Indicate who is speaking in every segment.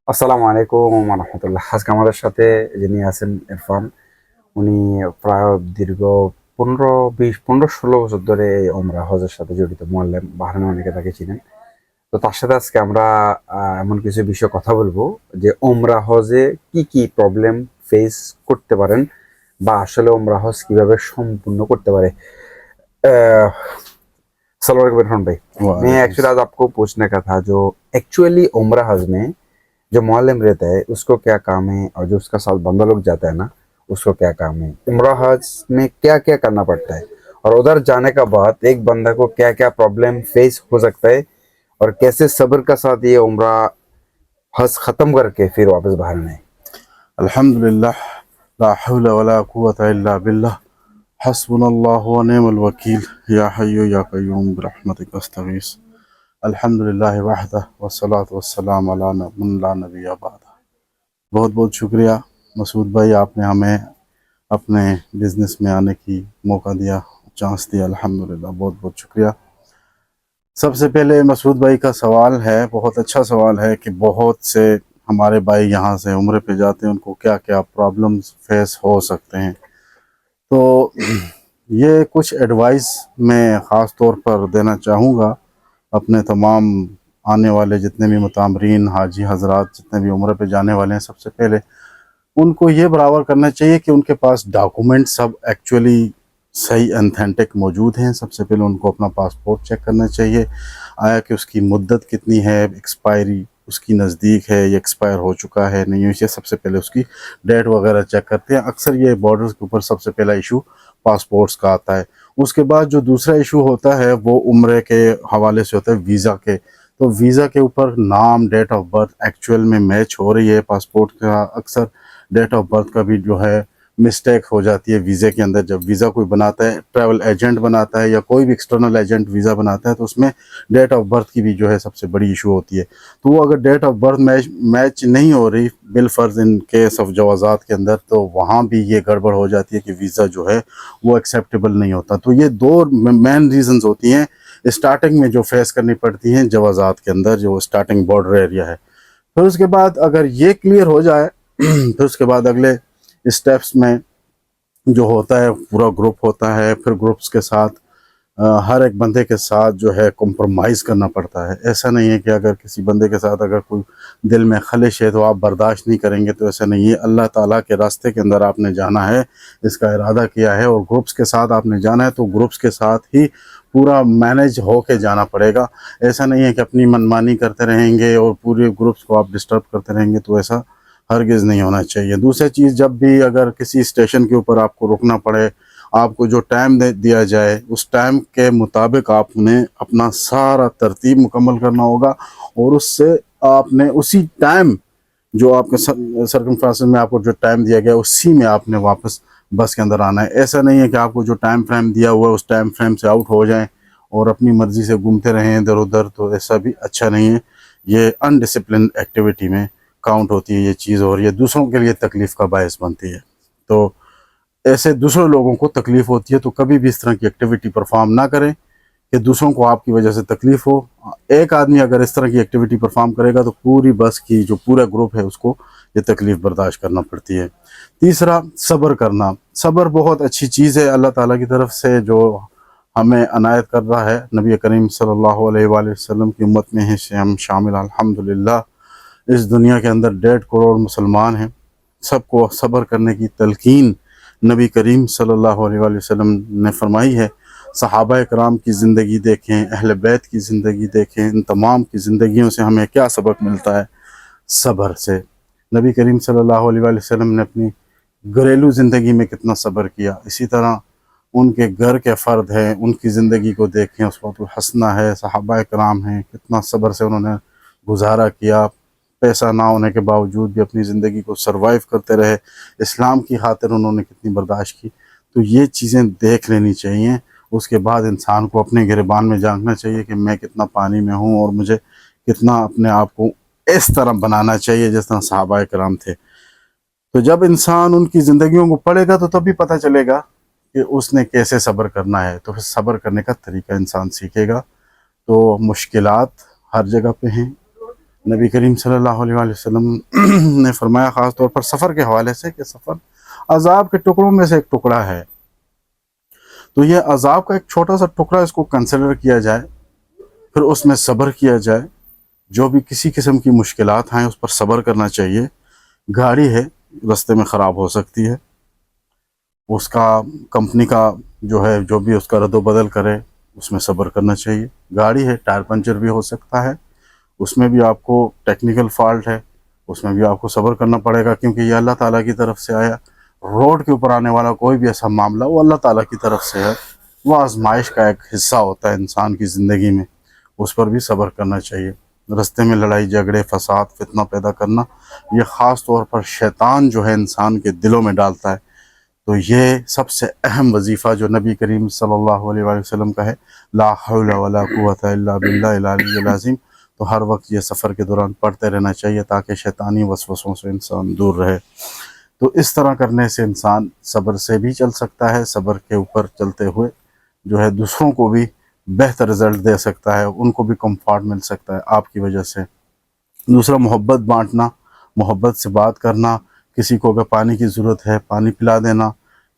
Speaker 1: আসসালামু আলাইকুম ওয়া রাহমাতুল্লাহ। আজকে আমাদের সাথে যিনি আছেন ইরফান, উনি প্রায় দীর্ঘ 15-16 বছর ধরে এই ওমরা হজের সাথে জড়িত। মুআল্লিম বাহরাইনে অনেকে তাকে চিনেন। তো তার সাথে আজকে আমরা এমন কিছু বিষয়ে কথা বলবো যে ওমরা হজে কি কি প্রবলেম ফেস করতে পারেন বা আসলে ওমরা হজ কিভাবে সম্পূর্ণ করতে পারে। अस्सलाम वालेकुम इरफान भाई। मैं
Speaker 2: वालेकुम
Speaker 1: एक्चुअली आज आपको पूछने का था, जो एक्चुअली उम्रा हज में जो मुअल्लिम रहता है उसको क्या काम है, और जो उसका साथ बंदा लोग जाता है ना उसको क्या काम है। उम्रा हज में क्या क्या करना पड़ता है, और उधर जाने का बाद एक बंदा को क्या क्या प्रॉब्लम फेस हो सकता है, और कैसे सब्र का साथ ये उम्रा हज खत्म करके फिर वापस बाहर आना है।
Speaker 2: अल्हम्दुलिल्लाह ला हौला वला कुव्वता इल्ला बिल्लाह हस्बुनल्लाहु व निअमल वकील या हय्यु या कय्यूम बिरहमतिक अस्तगीस अल्हम्दुलिल्लाहि वहदह वस्सलातु वस्सलाम अला मन ला नबिय्य बअदा। बहुत बहुत शुक्रिया मसूद भाई, आपने हमें अपने बिज़नेस में आने की मौका दिया, चांस दिया। अल्हम्दुलिल्लाह, बहुत बहुत शुक्रिया। सबसे पहले मसूद भाई का सवाल है, बहुत अच्छा सवाल है कि बहुत से हमारे भाई यहाँ से उम्रे पे जाते हैं, उनको क्या क्या प्रॉब्लम्स फेस हो सकते हैं। तो ये कुछ एडवाइस मैं ख़ास तौर पर देना चाहूँगा अपने तमाम आने वाले जितने भी मुतामरीन हाजी हजरात जितने भी उम्रे पे जाने वाले हैं। सबसे पहले उनको ये बराबर करना चाहिए कि उनके पास डॉक्यूमेंट सब एक्चुअली सही ऑथेंटिक मौजूद हैं। सबसे पहले उनको अपना पासपोर्ट चेक करना चाहिए, आया कि उसकी मुद्दत कितनी है, एक्सपायरी उसकी नज़दीक है, ये एक्सपायर हो चुका है नहीं। ये सबसे पहले उसकी डेट वगैरह चेक करते हैं। अक्सर ये बॉर्डर्स के ऊपर सबसे पहला इशू पासपोर्ट्स का आता है। उसके बाद जो दूसरा इशू होता है वो उम्रे के हवाले से होता है, वीज़ा के। तो वीज़ा के ऊपर नाम, डेट ऑफ बर्थ एक्चुअल में मैच हो रही है पासपोर्ट का। अक्सर डेट ऑफ बर्थ का भी जो है मिस्टेक हो जाती है वीज़े के अंदर। जब वीज़ा कोई बनाता है, ट्रैवल एजेंट बनाता है या कोई भी एक्सटर्नल एजेंट वीज़ा बनाता है, तो उसमें डेट ऑफ बर्थ की भी जो है सबसे बड़ी इशू होती है। तो वो अगर डेट ऑफ बर्थ मैच नहीं हो रही बिलफर्ज इन केस ऑफ जवाज़ात के अंदर, तो वहाँ भी ये गड़बड़ हो जाती है कि वीज़ा जो है वो एक्सेप्टेबल नहीं होता। तो ये दो मेन रीज़न्स होती हैं स्टार्टिंग में जो फेस करनी पड़ती हैं जवाज़ात के अंदर, जो स्टार्टिंग बॉर्डर एरिया है। फिर उसके बाद अगर ये क्लियर हो जाए फिर उसके बाद अगले स्टेप्स में जो होता है, पूरा ग्रुप होता है। फिर ग्रुप्स के साथ हर एक बंदे के साथ जो है कॉम्प्रोमाइज़ करना पड़ता है। ऐसा नहीं है कि अगर किसी बंदे के साथ अगर कोई दिल में खलिश है तो आप बर्दाश्त नहीं करेंगे, तो ऐसा नहीं है। अल्लाह ताला के रास्ते के अंदर आपने जाना है, इसका इरादा किया है, और ग्रुप्स के साथ आपने जाना है, तो ग्रुप्स के साथ ही पूरा मैनेज हो के जाना पड़ेगा। ऐसा नहीं है कि अपनी मनमानी करते रहेंगे और पूरे ग्रुप्स को आप डिस्टर्ब करते रहेंगे, तो ऐसा हरगिज़ नहीं होना चाहिए। दूसरी चीज़, जब भी अगर किसी स्टेशन के ऊपर आपको रुकना पड़े, आपको जो टाइम दिया जाए उस टाइम के मुताबिक आपने अपना सारा तरतीब मुकम्मल करना होगा, और उससे आपने उसी टाइम जो आपके सर्कमस्टेंसेस में आपको जो टाइम दिया गया उसी में आपने वापस बस के अंदर आना है। ऐसा नहीं है कि आपको जो टाइम फ्रेम दिया हुआ है उस टाइम फ्रेम से आउट हो जाएं और अपनी मर्ज़ी से घूमते रहें इधर उधर, तो ऐसा भी अच्छा नहीं है। ये अनडिसिप्लिन एक्टिविटी में काउंट होती है ये चीज़, और ये दूसरों के लिए तकलीफ़ का बायस बनती है। तो ऐसे दूसरे लोगों को तकलीफ़ होती है, तो कभी भी इस तरह की एक्टिविटी परफॉर्म ना करें कि दूसरों को आपकी वजह से तकलीफ़ हो। एक आदमी अगर इस तरह की एक्टिविटी परफॉर्म करेगा तो पूरी बस की जो पूरा ग्रुप है उसको ये तकलीफ़ बर्दाश्त करना पड़ती है। तीसरा, सब्र करना। सब्र बहुत अच्छी चीज़ है अल्लाह ताला की तरफ से जो हमें अनायत कर रहा है। नबी करीम सल्लल्लाहु अलैहि वसल्लम की उम्मत में है हम शामिल अल्हम्दुलिल्लाह। इस दुनिया के अंदर 1.5 करोड़ मुसलमान हैं। सबको सब्र करने की तलकीन नबी करीम सल्लल्लाहु अलैहि वसल्लम ने फरमाई है। सहाबा कराम की ज़िंदगी देखें, अहले बैत की ज़िंदगी देखें, इन तमाम की ज़िंदगियों से हमें क्या सबक मिलता है? सब्र से। नबी करीम सल्लल्लाहु अलैहि वसल्लम ने अपनी घरेलू ज़िंदगी में कितना सब्र किया। इसी तरह उनके घर के फ़र्द हैं, उनकी ज़िंदगी को देखें, उसवतुल हसना है, सहाबा कराम हैं, कितना सब्र से उन्होंने गुजारा किया। पैसा ना होने के बावजूद भी अपनी ज़िंदगी को सरवाइव करते रहे। इस्लाम की खातिर उन्होंने कितनी बर्दाश्त की। तो ये चीज़ें देख लेनी चाहिए। उसके बाद इंसान को अपने गिरबान में झांकना चाहिए कि मैं कितना पानी में हूँ, और मुझे कितना अपने आप को इस तरह बनाना चाहिए जिस तरह सहाबा कराम थे। तो जब इंसान उनकी ज़िंदगियों को पढ़ेगा तो तभी पता चलेगा कि उसने कैसे सब्र करना है। तो फिर सब्र करने का तरीका इंसान सीखेगा। तो मुश्किलात हर जगह पे हैं, نبی کریم صلی اللہ علیہ وآلہ وسلم نے فرمایا خاص طور پر سفر کے حوالے سے کہ سفر عذاب کے ٹکڑوں میں سے ایک ٹکڑا ہے، تو یہ عذاب کا ایک چھوٹا سا ٹکڑا اس کو کنسیڈر کیا جائے، پھر اس میں صبر کیا جائے، جو بھی کسی قسم کی مشکلات ہیں اس پر صبر کرنا چاہیے۔ گاڑی ہے، رستے میں خراب ہو سکتی ہے، اس کا کمپنی کا جو ہے جو بھی اس کا رد و بدل کرے اس میں صبر کرنا چاہیے۔ گاڑی ہے، ٹائر پنچر بھی ہو سکتا ہے، اس میں بھی آپ کو ٹیکنیکل فالٹ ہے، اس میں بھی آپ کو صبر کرنا پڑے گا، کیونکہ یہ اللہ تعالیٰ کی طرف سے آیا۔ روڈ کے اوپر آنے والا کوئی بھی ایسا معاملہ وہ اللہ تعالیٰ کی طرف سے ہے، وہ آزمائش کا ایک حصہ ہوتا ہے انسان کی زندگی میں، اس پر بھی صبر کرنا چاہیے۔ رستے میں لڑائی جھگڑے فساد فتنہ پیدا کرنا، یہ خاص طور پر شیطان جو ہے انسان کے دلوں میں ڈالتا ہے، تو یہ سب سے اہم وظیفہ جو نبی کریم صلی اللہ علیہ وآلہ وسلم کا ہے، لا حول ولا قوت الا باللہ العلی العظیم، تو ہر وقت یہ سفر کے دوران پڑھتے رہنا چاہیے تاکہ شیطانی وسوسوں سے انسان دور رہے۔ تو اس طرح کرنے سے انسان صبر سے بھی چل سکتا ہے، صبر کے اوپر چلتے ہوئے جو ہے دوسروں کو بھی بہتر رزلٹ دے سکتا ہے، ان کو بھی کمفارٹ مل سکتا ہے آپ کی وجہ سے۔ دوسرا، محبت بانٹنا، محبت سے بات کرنا، کسی کو اگر پانی کی ضرورت ہے پانی پلا دینا،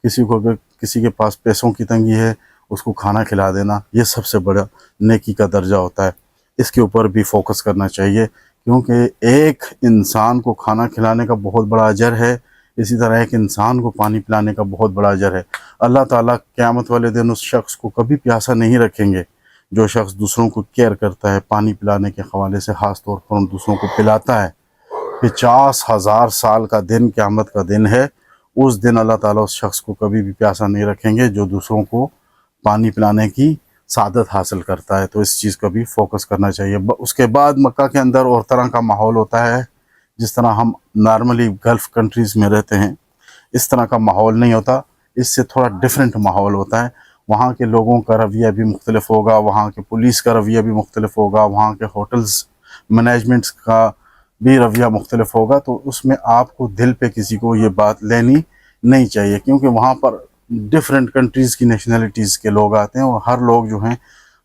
Speaker 2: کسی کو اگر کسی کے پاس پیسوں کی تنگی ہے اس کو کھانا کھلا دینا، یہ سب سے بڑا نیکی کا درجہ ہوتا ہے۔ اس کے اوپر بھی فوکس کرنا چاہیے، کیونکہ ایک انسان کو کھانا کھلانے کا بہت بڑا اجر ہے، اسی طرح ایک انسان کو پانی پلانے کا بہت بڑا اجر ہے۔ اللہ تعالیٰ قیامت والے دن اس شخص کو کبھی پیاسا نہیں رکھیں گے جو شخص دوسروں کو کیئر کرتا ہے، پانی پلانے کے حوالے سے خاص طور پر ان دوسروں کو پلاتا ہے۔ 50,000 سال کا دن قیامت کا دن ہے، اس دن اللہ تعالیٰ اس شخص کو کبھی بھی پیاسا نہیں رکھیں گے جو دوسروں کو پانی پلانے کی سعادت حاصل کرتا ہے، تو اس چیز کا بھی فوکس کرنا چاہیے۔ اس کے بعد مکہ کے اندر اور طرح کا ماحول ہوتا ہے، جس طرح ہم نارملی گلف کنٹریز میں رہتے ہیں اس طرح کا ماحول نہیں ہوتا، اس سے تھوڑا ڈیفرنٹ ماحول ہوتا ہے۔ وہاں کے لوگوں کا رویہ بھی مختلف ہوگا، وہاں کے پولیس کا رویہ بھی مختلف ہوگا، وہاں کے ہوٹلز مینجمنٹس کا بھی رویہ مختلف ہوگا، تو اس میں آپ کو دل پہ کسی کو یہ بات لینی نہیں چاہیے، کیونکہ وہاں پر ڈفرینٹ کنٹریز کی نیشنلٹیز کے لوگ آتے ہیں اور ہر لوگ جو ہیں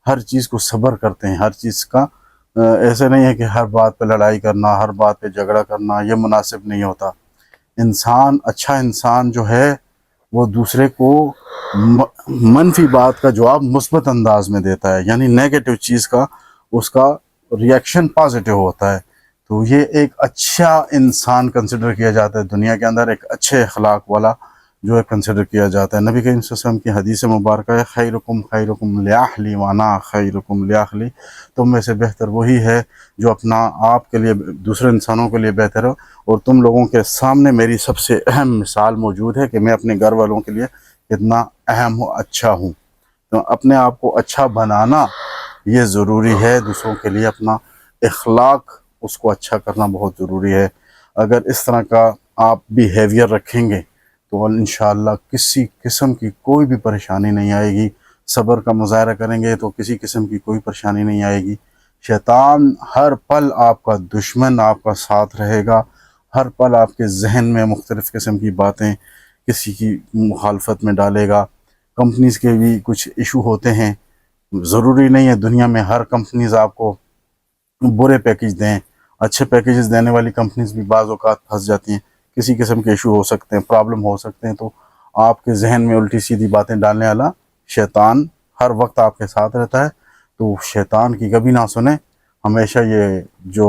Speaker 2: ہر چیز کو صبر کرتے ہیں، ہر چیز کا ایسے نہیں ہے کہ ہر بات پہ لڑائی کرنا، ہر بات پہ جھگڑا کرنا، یہ مناسب نہیں ہوتا۔ انسان، اچھا انسان جو ہے وہ دوسرے کو منفی بات کا جواب مثبت انداز میں دیتا ہے، یعنی نیگیٹو چیز کا اس کا ریاکشن پازیٹیو ہوتا ہے، تو یہ ایک اچھا انسان کنسیڈر کیا جاتا ہے دنیا کے اندر، ایک اچھے اخلاق والا جو ہے کنسیڈر کیا جاتا ہے۔ نبی کریم صلی اللہ علیہ وسلم کی حدیث مبارکہ ہے، خیرکم خیرکم لأہلی وانا خیرکم لأہلی، تم میں سے بہتر وہی ہے جو اپنا آپ کے لیے دوسرے انسانوں کے لیے بہتر ہو، اور تم لوگوں کے سامنے میری سب سے اہم مثال موجود ہے کہ میں اپنے گھر والوں کے لیے کتنا اہم ہوں، اچھا ہوں۔ تو اپنے آپ کو اچھا بنانا یہ ضروری ہے، دوسروں کے لیے اپنا اخلاق اس کو اچھا کرنا بہت ضروری ہے۔ اگر اس طرح کا آپ بیہیویئر رکھیں گے تو انشاءاللہ کسی قسم کی کوئی بھی پریشانی نہیں آئے گی، صبر کا مظاہرہ کریں گے تو کسی قسم کی کوئی پریشانی نہیں آئے گی۔ شیطان ہر پل آپ کا دشمن، آپ کا ساتھ رہے گا، ہر پل آپ کے ذہن میں مختلف قسم کی باتیں کسی کی مخالفت میں ڈالے گا۔ کمپنیز کے بھی کچھ ایشو ہوتے ہیں، ضروری نہیں ہے دنیا میں ہر کمپنیز آپ کو برے پیکیج دیں، اچھے پیکیجز دینے والی کمپنیز بھی بعض اوقات پھنس جاتی ہیں، کسی قسم کے ایشو ہو سکتے ہیں، پرابلم ہو سکتے ہیں، تو آپ کے ذہن میں الٹی سیدھی باتیں ڈالنے والا شیطان ہر وقت آپ کے ساتھ رہتا ہے، تو شیطان کی کبھی نہ سنیں۔ ہمیشہ یہ جو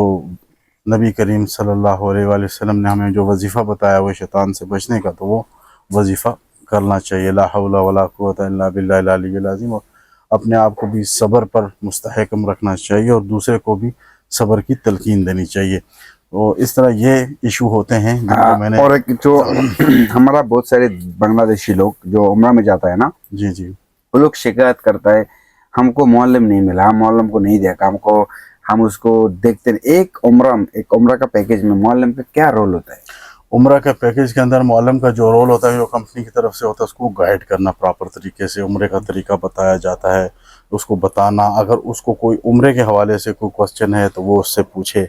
Speaker 2: نبی کریم صلی اللہ علیہ وآلہ وسلم نے ہمیں جو وظیفہ بتایا وہ شیطان سے بچنے کا، تو وہ وظیفہ کرنا چاہیے، لا حول ولا قوت الا باللہ العلی العظیم، اور اپنے آپ کو بھی صبر پر مستحکم رکھنا چاہیے اور دوسرے کو بھی صبر کی تلقین دینی چاہیے۔ تو اس طرح یہ ایشو ہوتے ہیں جن کو میں نے
Speaker 1: اور ایک جو ہمارا بہت سارے بنگلہ دیشی لوگ جو عمرہ میں جاتا ہے نا،
Speaker 2: جی جی
Speaker 1: وہ لوگ شکایت کرتا ہے ہم کو معلم نہیں ملا، ہم معلم کو نہیں دیکھا، ہم اس کو دیکھتے نہیں۔ ایک عمرہ کا پیکیج میں معلم کا کیا رول ہوتا ہے؟
Speaker 2: عمرہ کے پیکیج کے اندر معلم کا جو رول ہوتا ہے وہ کمپنی کی طرف سے ہوتا ہے، اس کو گائیڈ کرنا پراپر طریقے سے، عمرے کا طریقہ بتایا جاتا ہے، اس کو بتانا، اگر اس کو کوئی عمرے کے حوالے سے کوئی کوسچن ہے تو وہ اس سے پوچھے۔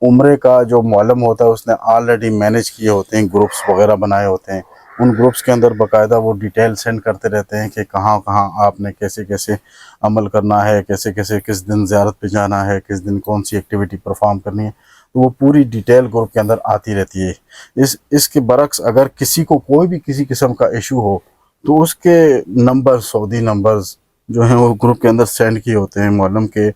Speaker 2: عمرے کا جو معلم ہوتا ہے اس نے آلریڈی مینیج کیے ہوتے ہیں، گروپس وغیرہ بنائے ہوتے ہیں، उन ग्रुप्स के अंदर बाकायदा वो डिटेल सेंड करते रहते हैं कि कहाँ कहाँ आपने कैसे कैसे अमल करना है, कैसे कैसे किस दिन ज़ियारत पे जाना है, किस दिन कौन सी एक्टिविटी परफॉर्म करनी है, तो वो पूरी डिटेल ग्रुप के अंदर आती रहती है। इसके बरक्स अगर किसी को कोई भी किसी किस्म का इशू हो तो उसके नंबर, सऊदी नंबर्स जो हैं वो ग्रुप के अंदर सेंड किए होते हैं मौलम के,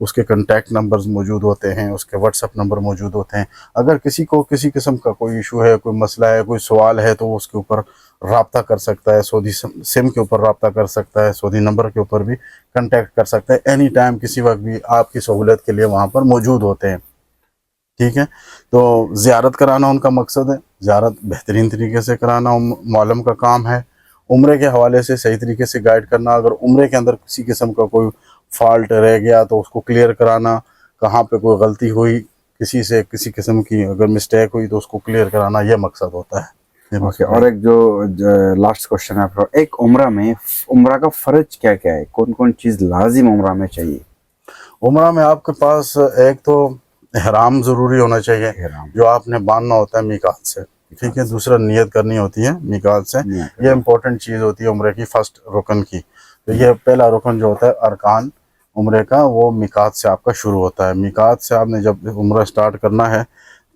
Speaker 2: उसके कंटेक्ट नंबर्स मौजूद होते हैं, उसके व्हाट्सअप नंबर मौजूद होते हैं। अगर किसी को किसी किस्म का कोई इशू है, कोई मसला है, कोई सवाल है, तो वो उसके ऊपर रब्ता कर सकता है, सऊदी सिम के ऊपर रब्ता कर सकता है, सऊदी नंबर के ऊपर भी कंटेक्ट कर सकता है। एनी टाइम किसी वक्त भी आपकी सहूलत के लिए वहाँ पर मौजूद होते हैं। ठीक है, तो ज़ियारत कराना उनका मकसद है, ज़ियारत बेहतरीन तरीके से कराना मौलम का काम है। उम्रे के हवाले से सही तरीके से गाइड करना, अगर उम्रे के अंदर किसी किस्म का कोई फॉल्ट रह गया तो उसको क्लियर कराना, कहाँ पे कोई गलती हुई किसी से, किसी किस्म की अगर मिस्टेक हुई तो उसको क्लियर कराना, ये मकसद होता है।
Speaker 1: ओके, और एक जो लास्ट क्वेश्चन है, एक उम्रा में उम्रा का फ़र्ज क्या क्या है, कौन कौन चीज़ लाजिम उम्रा में चाहिए?
Speaker 2: उम्रा में आपके पास एक तो इहराम ज़रूरी होना चाहिए, जो आपने बांधना होता है मीकात से। ठीक है, दूसरा नियत करनी होती है मीकात से, ये इंपॉर्टेंट चीज़ होती है उम्रे की फर्स्ट रुकन की। तो ये पहला रुकन जो होता है अरकान उम्रे का, वो मीकात से आपका शुरू होता है। मीकात से आपने जब उम्रा स्टार्ट करना है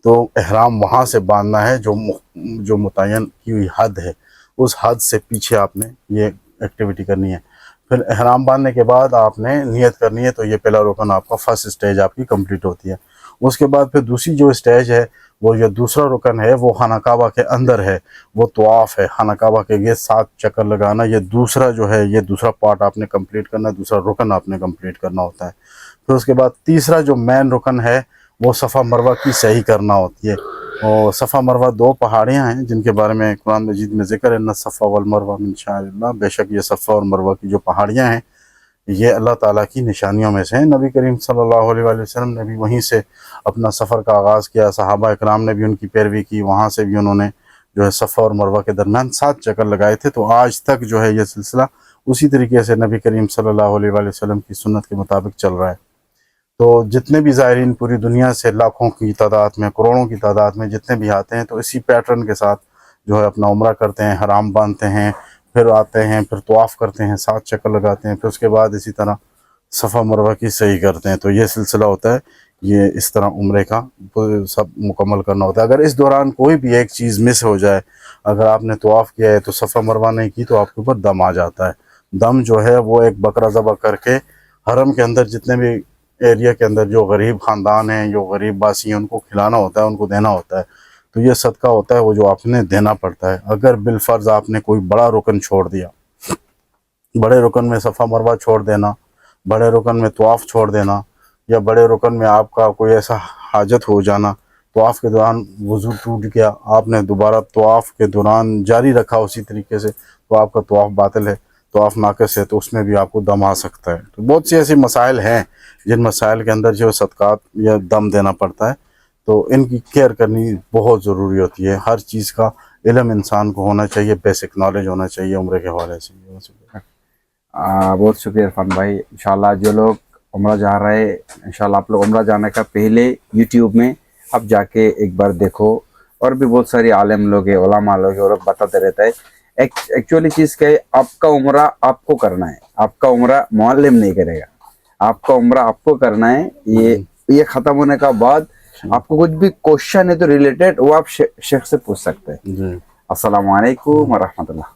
Speaker 2: तो इहराम वहाँ से बांधना है, जो मुतय्यन की हुई हद है, उस हद से पीछे आपने ये एक्टिविटी करनी है। फिर इहराम बांधने के बाद आपने नियत करनी है, तो ये पहला रुकन आपका फर्स्ट स्टेज आपकी कंप्लीट होती है। उसके बाद फिर दूसरी जो स्टेज है, वो ये दूसरा रुकन है, वो खाना काबा के अंदर है, वो तवाफ है, खाना काबा के ये 7 चक्कर लगाना। ये दूसरा जो है, ये दूसरा पार्ट आपने कंप्लीट करना है, दूसरा रुकन आपने कंप्लीट करना होता है। फिर उसके बाद तीसरा जो मेन रुकन है, वो सफ़ा मरवा की सही करना होती है। और सफ़ा मरवा 2 पहाड़ियाँ हैं जिनके बारे में कुरान मजीद में जिक्र है, न सफ़ा वल मरवा मिन शाअरिल्लाह, बेशक ये सफ़ा और मरवा की जो पहाड़ियाँ हैं ये अल्लाह ताला की निशानियों में से हैं। नबी करीम सल्लल्लाहु अलैहि वसल्लम ने भी वहीं से अपना सफ़र का आगाज़ किया, सहाबा इकराम ने भी उनकी पैरवी की, वहाँ से भी उन्होंने जो है सफ़ा और मरवा के दरमियान 7 चक्कर लगाए थे। तो आज तक जो है ये सिलसिला उसी तरीके से नबी करीम सल्लल्लाहु अलैहि वसल्लम की सुन्नत के मुताबिक चल रहा है। तो जितने भी ज़ायरीन पूरी दुनिया से लाखों की तादाद में, करोड़ों की तादाद में जितने भी आते हैं, तो इसी पैटर्न के साथ जो है अपना उम्रा करते हैं, हराम बांधते हैं, फिर आते हैं, फिर तवाफ़ करते हैं, 7 चक्कर लगाते हैं, फिर उसके बाद इसी तरह सफ़ा मरवा की सही करते हैं। तो ये सिलसिला होता है, ये इस तरह उम्रे का सब मुकम्मल करना होता है। अगर इस दौरान कोई भी एक चीज़ मिस हो जाए, अगर आपने तवाफ़ किया है तो सफ़ा मरवा नहीं की, तो आपके ऊपर दम आ जाता है। दम जो है वो एक बकरा ज़बह करके हरम के अंदर जितने भी एरिया के अंदर जो गरीब ख़ानदान हैं, जो गरीब बासी हैं, उनको खिलाना होता है, उनको देना होता है। तो ये सदका होता है वो जो आपने देना पड़ता है। अगर बिलफर्ज आपने कोई बड़ा रुकन छोड़ दिया, बड़े रुकन में सफ़ा मरवा छोड़ देना, बड़े रुकन में तवाफ़ छोड़ देना, या बड़े रुकन में आपका कोई ऐसा हाजत हो जाना, तवाफ़ के दौरान वज़ू टूट गया, आपने दोबारा तवाफ़ के दौरान जारी रखा उसी तरीके से, तो आपका तवाफ़ बातिल है, तवाफ़ नाक़िस है, तो उसमें भी आपको दम आ सकता है। तो बहुत सी ऐसी मसाइल हैं जिन मसाइल के अंदर जो सदक़ात या दम देना पड़ता है, तो इनकी केयर करनी बहुत ज़रूरी होती है। हर चीज़ का इल्म इंसान को होना चाहिए, बेसिक नॉलेज होना चाहिए उम्र के हवाले से।
Speaker 1: बहुत शुक्रिया इरफान भाई। इंशाल्लाह जो लोग उम्रा जा रहे हैं, इंशाल्लाह आप लोग उम्रा जाने का पहले यूट्यूब में आप जाके एक बार देखो, और भी बहुत सारी आलिम लोग हैं, उलमा लोग हैं, और बताते रहता है। एक्चुअली चीज़ क्या है, आपका उम्रा आपको करना है, आपका उम्रा मुअल्लिम नहीं करेगा, आपका उम्रा आपको करना है। ये ख़त्म होने का बाद आपको कुछ भी क्वेश्चन है तो रिलेटेड, वो आप शेख से पूछ सकते हैं। अस्सलामु अलैकुम व रहमतुल्लाह।